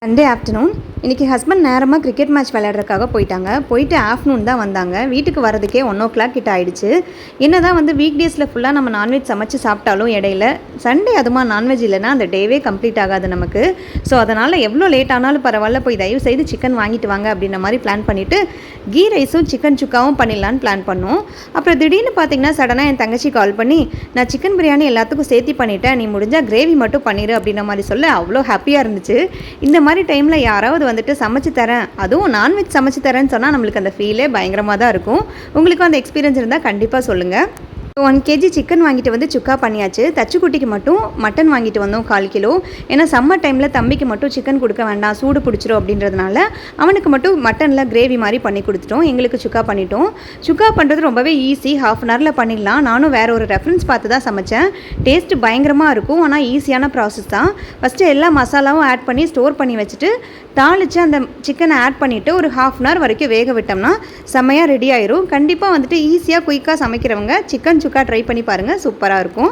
Sunday afternoon இன்றைக்கி husband நேரமாக cricket match விளையாடுறதுக்காக போயிட்டு ஆஃப்டர்நூன் தான் வந்தாங்க. வீட்டுக்கு வரதுக்கே 1:00 கிட்ட ஆகிடுச்சு. என்ன தான் வீக் டேஸில் ஃபுல்லாக நம்ம நான்வெஜ் சமைச்சு சாப்பிட்டாலும் இடையில சண்டே அதுமா நான்வெஜ் இல்லைன்னா அந்த டேவே கம்ப்ளீட் ஆகாது நமக்கு. ஸோ அதனால் எவ்வளோ லேட் ஆனாலும் பரவாயில்ல, போய் தயவு செய்து சிக்கன் வாங்கிட்டு வாங்க அப்படின்ற மாதிரி பிளான் பண்ணிவிட்டு கீ ரைஸும் சிக்கன் சுக்காவும் பண்ணிடலான்னு பிளான் பண்ணோம். அப்புறம் திடீர்னு பார்த்திங்கன்னா சடனாக என் தங்கச்சி கால் பண்ணி, நான் சிக்கன் பிரியாணி எல்லாத்துக்கும் சேர்த்து பண்ணிவிட்டேன், நீ முடிஞ்சால் கிரேவி மட்டும் பண்ணிடு அப்படின்ற மாதிரி சொல்ல அவ்வளோ ஹாப்பியாக இருந்துச்சு. இந்த மாதிரி டைமில் யாராவது சமைச்சு தரேன், அதுவும் நான்வெஜ் சமைச்சு தரேன்னு சொன்னால் நம்மளுக்கு அந்த ஃபீலே பயங்கரமாக தான் இருக்கும். உங்களுக்கும் அந்த எக்ஸ்பீரியன்ஸ் இருந்தால் கண்டிப்பாக சொல்லுங்கள். 1 kg சிக்கன் வாங்கிட்டு சுக்கா பண்ணியாச்சு. தச்சுக்குட்டிக்கு மட்டும் மட்டன் வாங்கிட்டு வந்தோம் 1/4 கிலோ. ஏன்னா சம்மர் டைமில் தம்பிக்கு மட்டும் சிக்கன் கொடுக்க வேண்டாம், சூடு பிடிச்சிரும் அப்படின்றதுனால அவனுக்கு மட்டும் மட்டனில் கிரேவி மாதிரி பண்ணி கொடுத்துட்டோம். எங்களுக்கு சுக்கா பண்ணிட்டோம். சுக்கா பண்ணுறது ரொம்பவே ஈஸி, 1/2 அன் ஹவரில் பண்ணிடலாம். நானும் வேறு ஒரு ரெஃபரன்ஸ் பார்த்து தான் சமைச்சேன். டேஸ்ட்டு பயங்கரமாக இருக்கும், ஆனால் ஈஸியான ப்ராசஸ் தான். ஃபஸ்ட்டு எல்லா மசாலாவும் ஆட் பண்ணி ஸ்டோர் பண்ணி வச்சுட்டு தாளித்து அந்த சிக்கனை ஆட் பண்ணிவிட்டு ஒரு 1/2 அன் ஹவர் வரைக்கும் வேக விட்டோம்னா செம்மையாக ரெடி ஆயிரும். கண்டிப்பாக ஈஸியாக குயிக்காக சமைக்கிறவங்க சிக்கன் சுக்கா ட்ரை பண்ணி பாருங்கள், சூப்பராக இருக்கும்.